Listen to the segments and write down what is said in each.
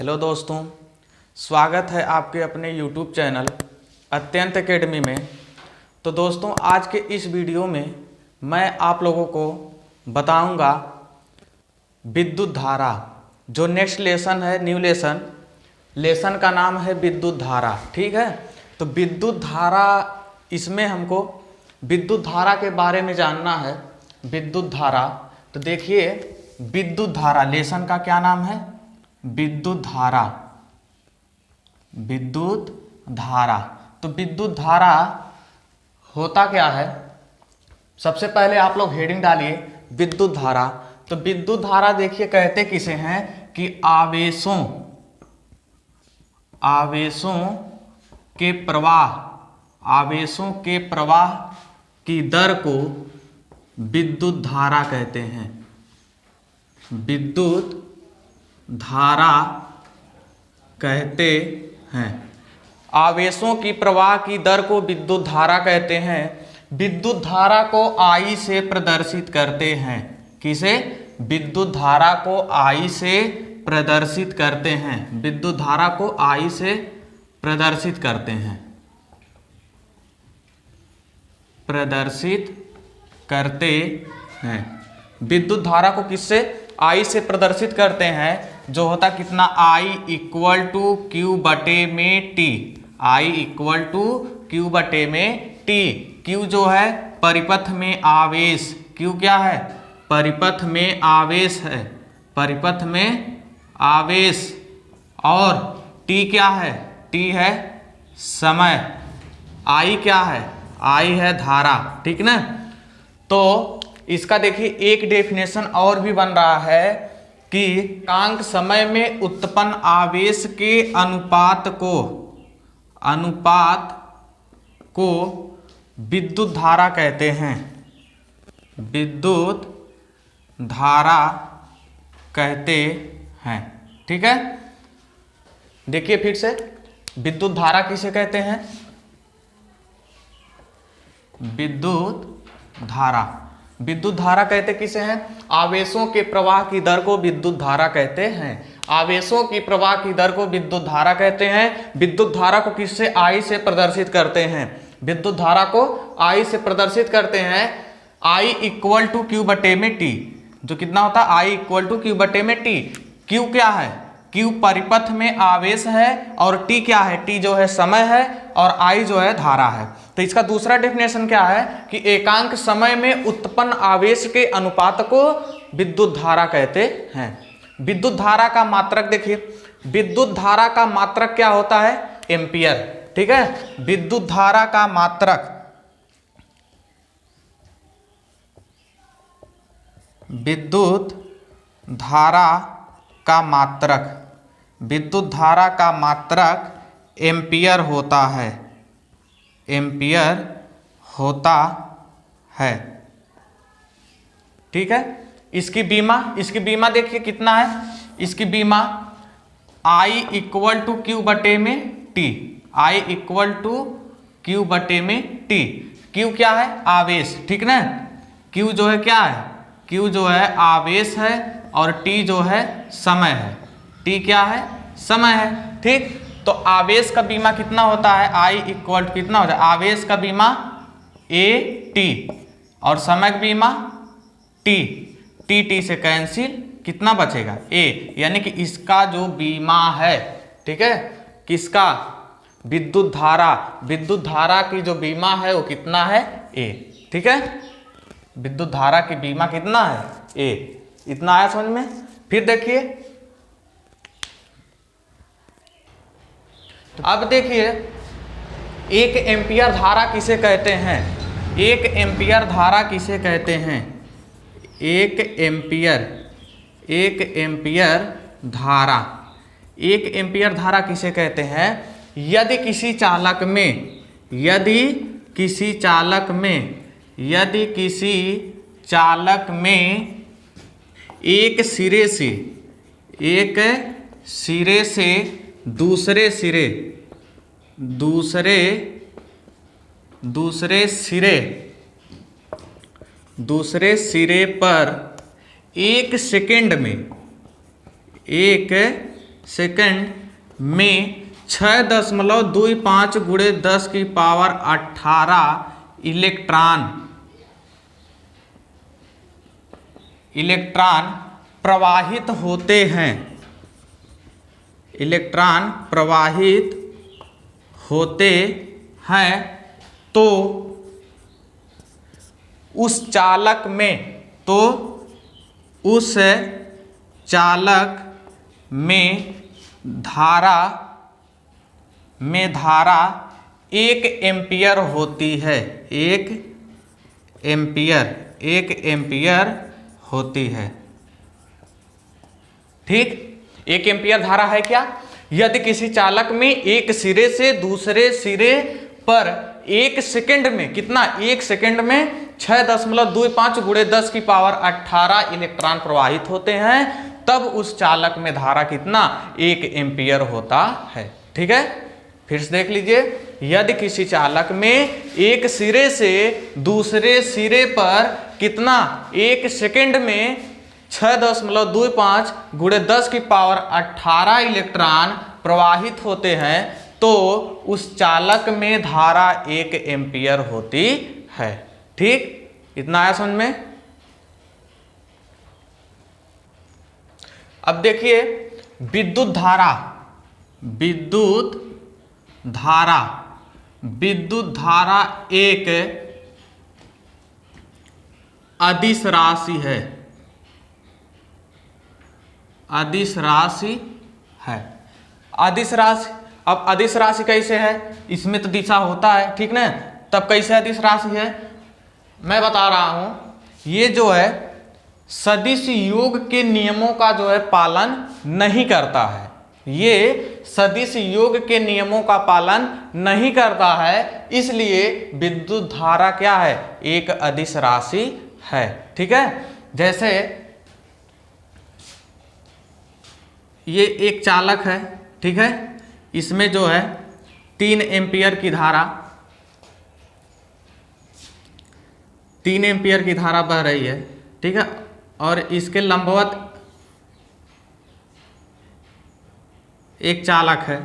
Hello दोस्तों, स्वागत है आपके अपने YouTube चैनल अत्यंत एकेडमी में। तो दोस्तों, आज के इस वीडियो में मैं आप लोगों को बताऊंगा विद्युत धारा। जो नेक्स्ट लेसन है, न्यू लेसन का नाम है विद्युत धारा। ठीक है, तो विद्युत धारा, इसमें हमको विद्युत धारा के बारे में जानना है। विद्युत धारा, तो देखिए विद्युत धारा लेसन का क्या नाम है? विद्युत धारा। विद्युत धारा, तो विद्युत धारा होता क्या है? सबसे पहले आप लोग हेडिंग डालिए विद्युत धारा। तो विद्युत धारा देखिए कहते किसे हैं कि आवेशों के प्रवाह की दर को विद्युत धारा कहते हैं। विद्युत धारा कहते हैं। आवेशों की प्रवाह की दर को विद्युत धारा कहते हैं। विद्युत धारा को I से प्रदर्शित करते हैं। किसे? विद्युत धारा को I से प्रदर्शित करते हैं। विद्युत धारा को I से प्रदर्शित करते हैं। प्रदर्शित करते हैं। विद्युत धारा को किससे? I से प्रदर्शित करते हैं, जो होता कितना? I इक्वल टू क्यू बटे में t. I equal to q बटे में टी। क्यू जो है परिपथ में आवेश। क्यू क्या है? परिपथ में आवेश है। परिपथ में आवेश। और टी क्या है? टी है समय। I क्या है? I है धारा। ठीक ना? तो इसका देखिए एक डेफिनेशन और भी बन रहा है कि एकांक समय में उत्पन्न आवेश के अनुपात को विद्युत धारा कहते हैं। विद्युत धारा कहते हैं। ठीक है, देखिए फिर से विद्युत धारा किसे कहते हैं? विद्युत धारा। विद्युत धारा कहते किसे हैं? आवेशों के प्रवाह की दर को विद्युत धारा कहते हैं। आवेशों की प्रवाह की दर को विद्युत धारा कहते हैं। विद्युत धारा को किससे? I से प्रदर्शित करते हैं। विद्युत धारा को I से प्रदर्शित करते हैं। I इक्वल टू क्यू बटे में टी, जो कितना होता है? I इक्वल टू क्यू बटे में टी। क्यू क्या है? क्यू परिपथ में आवेश है, और टी क्या है? टी जो है समय है, और I जो है धारा है। तो इसका दूसरा डेफिनेशन क्या है कि एकांक समय में उत्पन्न आवेश के अनुपात को विद्युत धारा कहते हैं। विद्युत धारा का मात्रक देखिए, विद्युत धारा का मात्रक क्या होता है? एम्पियर। ठीक है, विद्युत धारा का मात्रक, विद्युत धारा का मात्रक, विद्युत धारा का मात्रक एम्पियर होता है। एम्पियर होता है। ठीक है, इसकी बीमा देखिए कितना है? इसकी बीमा I इक्वल टू क्यू बटे में t. I equal to q बटे में टी। क्यू क्या है? आवेश। ठीक ना? क्यू जो है क्या है? क्यू जो है आवेश है, और टी जो है समय है। टी क्या है? समय है। ठीक, तो आवेश का बीमा कितना होता है? I इक्वल टू कितना हो जाए? आवेश का बीमा A टी, और समय का बीमा टी। टी से कैंसिल, कितना बचेगा? A। यानी कि इसका जो बीमा है, ठीक है, किसका? विद्युत धारा की जो बीमा है वो कितना है? A। ठीक है, विद्युत धारा की बीमा कितना है? A। इतना आया समझ में? फिर देखिए, अब देखिए एक एम्पियर धारा किसे कहते हैं? एक एम्पियर धारा किसे कहते हैं? एक एम्पियर धारा किसे कहते हैं? यदि किसी चालक में एक सिरे से दूसरे सिरे पर 1 सेकेंड में सेकंड में 6.25 गुणे 10 की पावर 18 इलेक्ट्रॉन प्रवाहित होते हैं। इलेक्ट्रॉन प्रवाहित होते हैं तो उस चालक में धारा 1 एम्पियर होती है। 1 एम्पियर होती है। ठीक, 1 एम्पियर धारा है क्या? यदि किसी चालक में एक सिरे से दूसरे सिरे पर 1 सेकंड में कितना, 1 सेकंड में 6.25 गुणे 10 की पावर 18 इलेक्ट्रॉन प्रवाहित होते हैं, तब उस चालक में धारा कितना, 1 एम्पियर होता है। ठीक है, फिर से देख लीजिए, यदि किसी चालक में एक सिरे से दूसरे सिरे पर कितना, 1 सेकंड में 6.25 गुणे 10 की पावर 18 इलेक्ट्रॉन प्रवाहित होते हैं, तो उस चालक में धारा 1 एम्पियर होती है। ठीक, इतना आया समझ में? अब देखिए विद्युत धारा एक अदिश राशि है। अदिश राशि। अब अदिश राशि कैसे है? इसमें तो दिशा होता है, ठीक ना? तब कैसे अदिश राशि है मैं बता रहा हूं। ये जो है सदिश योग के नियमों का जो है पालन नहीं करता है। ये सदिश योग के नियमों का पालन नहीं करता है, इसलिए विद्युत धारा क्या है, एक अदिश राशि है। ठीक है, जैसे ये एक चालक है, ठीक है, इसमें जो है 3 एम्पियर की धारा, 3 एम्पियर की धारा बह रही है। ठीक है, और इसके लंबवत एक चालक है,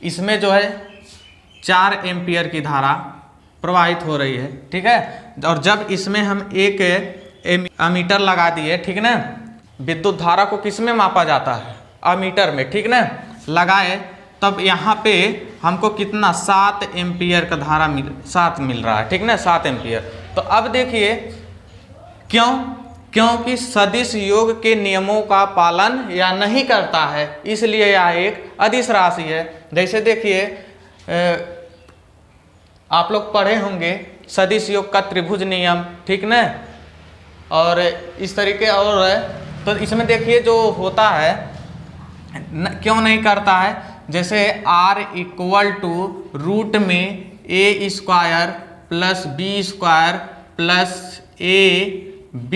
इसमें जो है 4 एम्पियर की धारा प्रवाहित हो रही है। ठीक है, और जब इसमें हम एक अमीटर लगा दिए, ठीक ना, विद्युत धारा को किस में मापा जाता है, अमीटर में, ठीक ना, लगाए, तब यहाँ पे हमको कितना 7 एम्पियर का धारा मिल रहा है। ठीक ना, 7 एम्पियर। तो अब देखिए क्योंकि सदिश योग के नियमों का पालन या नहीं करता है, इसलिए यह एक अदिश राशि है। जैसे देखिए आप लोग पढ़े होंगे सदिश योग का त्रिभुज नियम, ठीक ना, और इस तरीके और है। तो इसमें देखिए जो होता है क्यों नहीं करता है, जैसे r = रूट में a² + b² + ab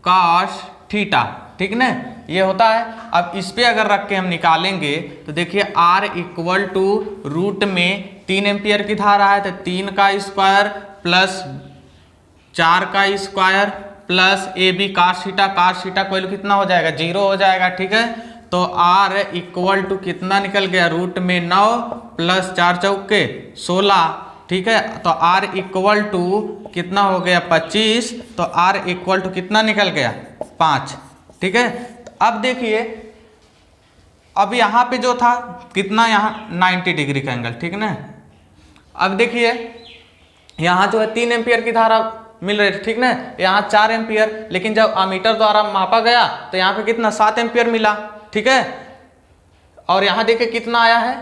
cos theta, ठीक ना, ये होता है। अब इस पे अगर रख के हम निकालेंगे तो देखिए r = रूट में 3 एम्पियर की धारा है, तो 3 का स्क्वायर प्लस 4 का square plus ab cos theta को कितना हो जाएगा, 0 हो जाएगा। ठीक है, तो r = कितना निकल गया, रूट में 9 + 4 चौके 16। ठीक है, तो r = कितना हो गया, 25। तो r = कितना निकल गया, 5। ठीक है, तो अब देखिए, अब यहाँ पे जो था कितना, यहाँ 90 डिग्री का एंगल, ठीक ना। अब देखिए यहाँ जो है 3 एम्पियर की धारा मिल रही है, ठीक ना, यहाँ 4 एम्पियर, लेकिन जब अमीटर द्वारा मापा गया तो यहाँ पे कितना 7 एम्पियर मिला। ठीक है, और यहाँ देखिए कितना आया है,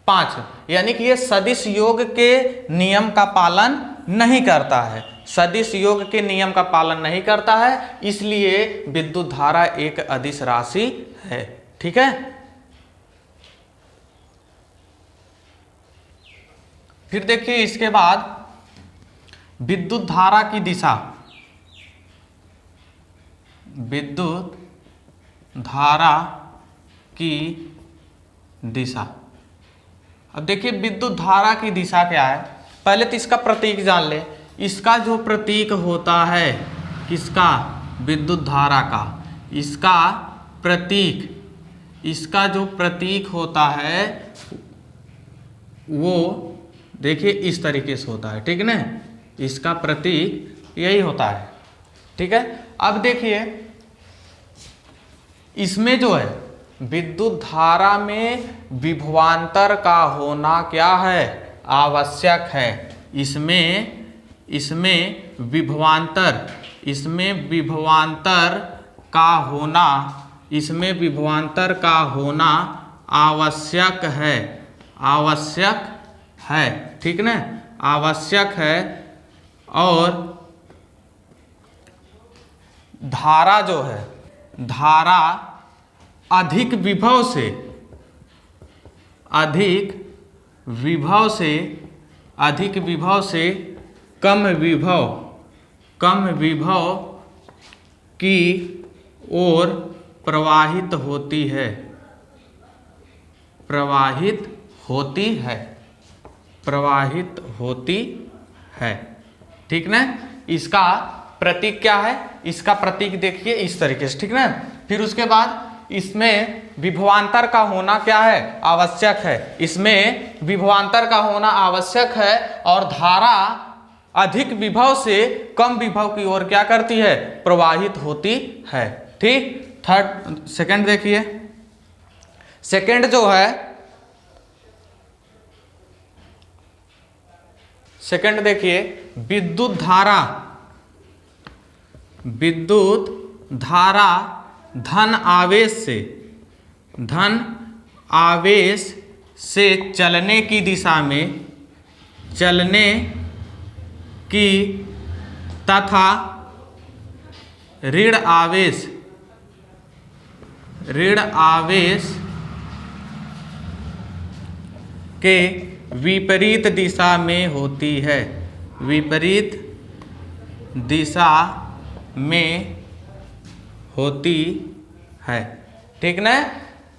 5। यानी कि ये सदिश योग के नियम का पालन नहीं करता है, सदिश योग के नियम का पालन नहीं करता है, इसलिए विद्युत धारा एक अदिश राशि है। ठीक है, फिर देखिए इसके बाद विद्युत धारा की दिशा, विद्युत धारा की दिशा। अब देखिए विद्युत धारा की दिशा क्या है, पहले तो इसका प्रतीक जान ले। इसका जो प्रतीक होता है, किसका, विद्युत धारा का, इसका प्रतीक इसका जो प्रतीक होता है वो देखिए इस तरीके से होता है, ठीक है ना। इसका प्रतीक यही होता है, ठीक है। अब देखिए इसमें जो है विद्युत धारा में विभवांतर का होना क्या है, आवश्यक है। इसमें विभवांतर का होना आवश्यक है, ठीक ना, आवश्यक है। और धारा जो है, धारा अधिक विभव से कम विभव की ओर प्रवाहित होती है, ठीक ना। इसका प्रतीक क्या है, इसका प्रतीक देखिए इस तरीके से, ठीक ना। फिर उसके बाद इसमें विभवांतर का होना क्या है, आवश्यक है। इसमें विभवांतर का होना आवश्यक है और धारा अधिक विभव से कम विभव की ओर क्या करती है, प्रवाहित होती है, ठीक। सेकंड देखिए, सेकंड जो है, सेकंड देखिए, विद्युत धारा धन आवेश से चलने की दिशा में तथा ऋण आवेश के विपरीत दिशा में होती है, ठीक ना।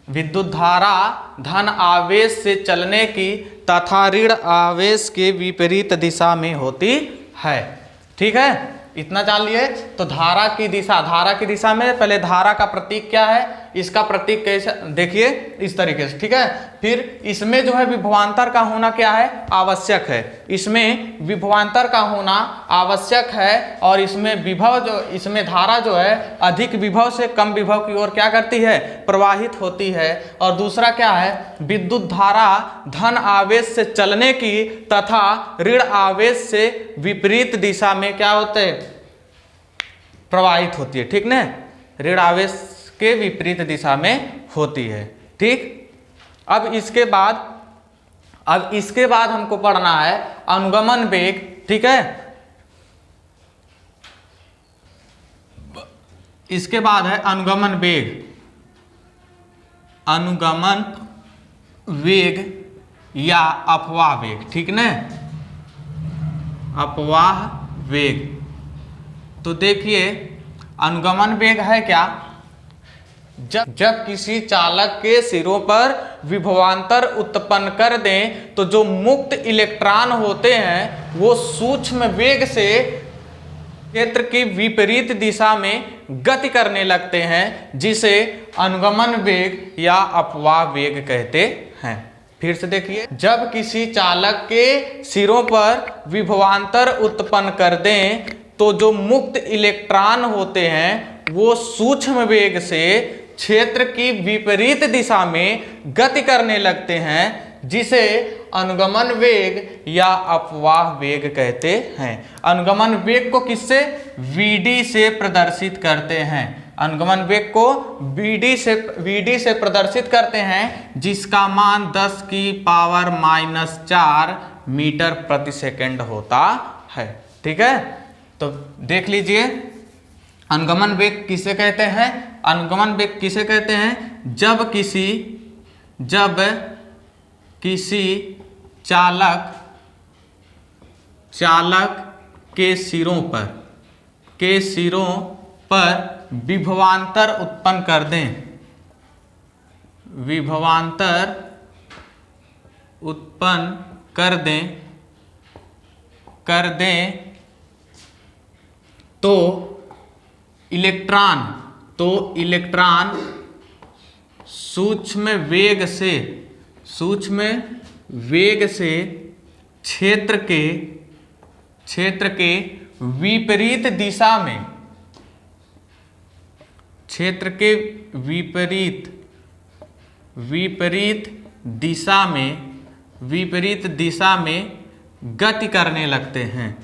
विद्युत धारा धन आवेश से चलने की तथा ऋण आवेश के विपरीत दिशा में होती है, ठीक है। इतना जान लिए। तो धारा की दिशा में पहले धारा का प्रतीक क्या है, इसका प्रतीक कैसे देखिए इस तरीके से, ठीक है। फिर इसमें जो है विभवांतर का होना क्या है, आवश्यक है। इसमें विभवांतर का होना आवश्यक है और इसमें धारा जो है अधिक विभव से कम विभव की ओर क्या करती है, प्रवाहित होती है। और दूसरा क्या है, विद्युत धारा धन आवेश से चलने की तथा ऋण आवेश से विपरीत दिशा में क्या होते हैं, प्रवाहित होती है, ठीक ना। ऋण आवेश के विपरीत दिशा में होती है, ठीक। अब इसके बाद हमको पढ़ना है अनुगमन वेग, ठीक है। इसके बाद है अनुगमन वेग या अपवाह वेग, ठीक ना, अपवाह वेग। तो देखिए अनुगमन वेग है क्या, जब किसी चालक के सिरों पर विभवांतर उत्पन्न कर दें तो जो मुक्त इलेक्ट्रॉन होते हैं वो सूक्ष्म वेग से क्षेत्र की विपरीत दिशा में गति करने लगते हैं, जिसे अनुगमन वेग या अपवाह वेग कहते हैं। फिर से देखिए, जब किसी चालक के सिरों पर विभवांतर उत्पन्न कर दें तो जो मुक्त इलेक्ट्रॉन होते हैं वो सूक्ष्म वेग से क्षेत्र की विपरीत दिशा में गति करने लगते हैं, जिसे अनुगमन वेग या अपवाह वेग कहते हैं। अनुगमन वेग को किससे, Vd से प्रदर्शित करते हैं। अनुगमन वेग को Vd से प्रदर्शित करते हैं, जिसका मान 10 की पावर -4 मीटर प्रति सेकंड होता है, ठीक है। तो देख लीजिए अनुगमन वेग किसे कहते हैं, अनुगमन वेग किसे कहते हैं, जब किसी चालक के सिरों पर विभवांतर उत्पन्न कर दें तो इलेक्ट्रॉन सूक्ष्म वेग से क्षेत्र के विपरीत दिशा में, क्षेत्र के विपरीत दिशा में गति करने लगते हैं,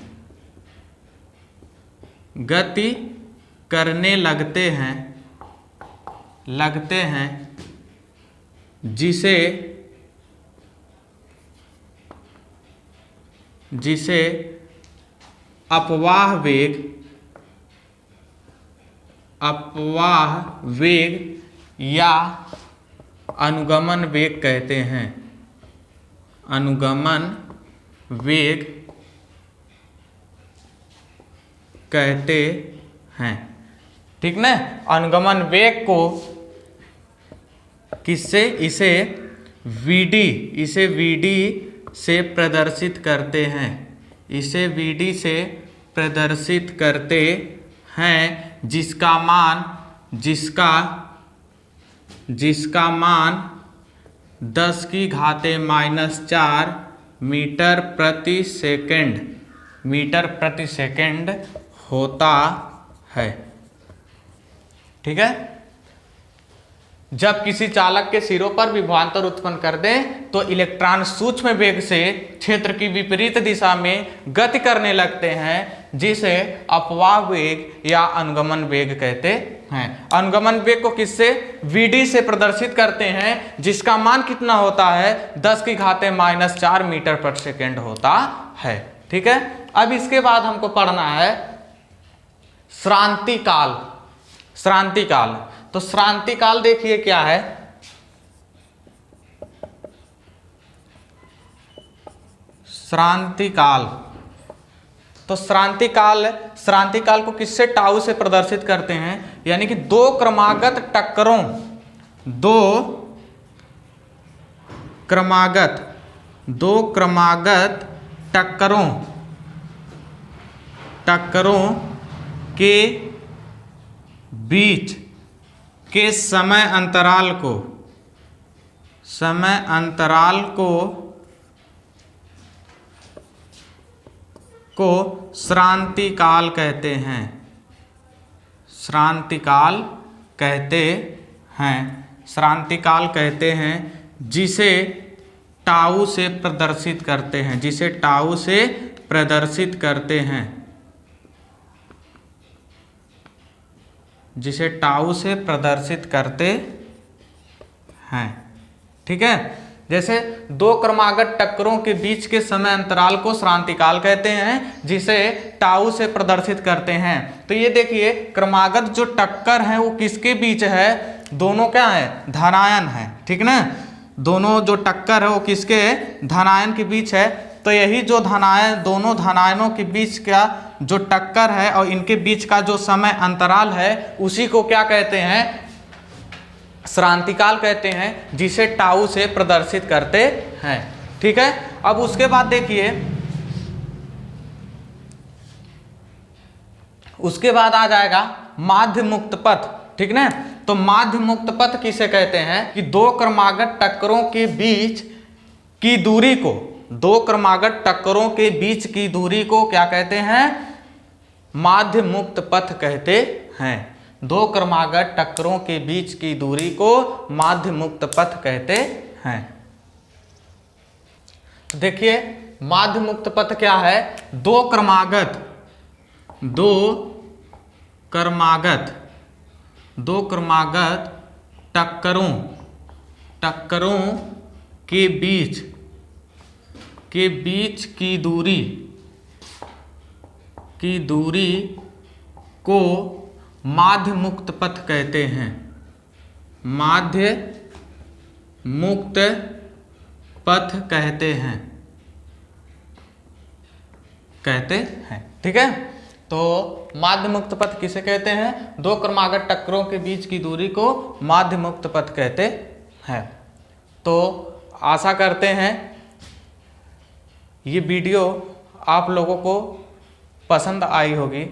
जिसे अपवाह वेग या अनुगमन वेग कहते हैं। अनुगमन वेग कहते हैं, ठीक ना। अनुगमन वेग को किससे, इसे Vd से प्रदर्शित करते हैं, जिसका मान 10⁻⁴ मीटर प्रति सेकंड होता है, ठीक है। जब किसी चालक के सिरों पर विभवांतर उत्पन्न कर दे तो इलेक्ट्रॉन सूक्ष्म वेग से क्षेत्र की विपरीत दिशा में गति करने लगते हैं, जिसे अपवाह वेग या अनुगमन वेग कहते हैं। अनुगमन वेग को किससे, Vd से प्रदर्शित करते हैं, जिसका मान कितना होता है, 10⁻⁴ मीटर प्रति सेकंड होता है, ठीक है। अब इसके बाद हमको पढ़ना है श्रांति काल। तो श्रांति काल देखिए क्या है। श्रांति काल को किससे, टाउ से प्रदर्शित करते हैं, यानी कि दो क्रमागत टक्करों के बीच के समय अंतराल को श्रांति काल कहते हैं। श्रांति काल कहते हैं जिसे टाउ से प्रदर्शित करते हैं, ठीक है। जैसे दो क्रमागत टक्करों के बीच के समय अंतराल को श्रांति काल कहते हैं, जिसे टाउ से प्रदर्शित करते हैं। तो ये देखिए क्रमागत जो टक्कर है वो किसके बीच है, दोनों क्या है, धनायन है, ठीक ना। दोनों जो टक्कर है वो किसके, धनायन के बीच है। तो यही जो दोनों धनायनों के बीच का जो टक्कर है और इनके बीच का जो समय अंतराल है, उसी को क्या कहते हैं, श्रांति काल कहते हैं, जिसे टाउ से प्रदर्शित करते हैं, ठीक है। अब उसके बाद देखिए, उसके बाद आ जाएगा माध्य मुक्त पथ, ठीक ना। तो माध्य मुक्त पथ किसे कहते हैं, कि दो क्रमागत टक्करों के बीच की दूरी को, क्या कहते हैं, माध्य मुक्त पथ कहते हैं। दो क्रमागत टक्करों के बीच की दूरी को माध्य मुक्त पथ कहते हैं। देखिए माध्य मुक्त पथ क्या है, दो क्रमागत टक्करों के बीच की दूरी को माध्य मुक्त पथ कहते हैं। माध्य मुक्त पथ कहते हैं, ठीक है। तो माध्य मुक्त पथ किसे कहते हैं, दो क्रमागत टक्करों के बीच की दूरी को माध्य मुक्त पथ कहते हैं। तो आशा करते हैं ये वीडियो आप लोगों को पसंद आई होगी।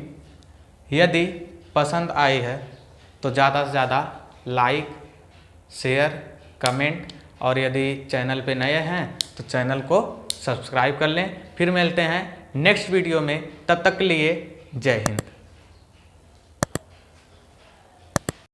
यदि पसंद आई है तो ज़्यादा से ज़्यादा लाइक, शेयर, कमेंट और यदि चैनल पे नए हैं तो चैनल को सब्सक्राइब कर लें। फिर मिलते हैं नेक्स्ट वीडियो में, तब तक के लिए जय हिंद।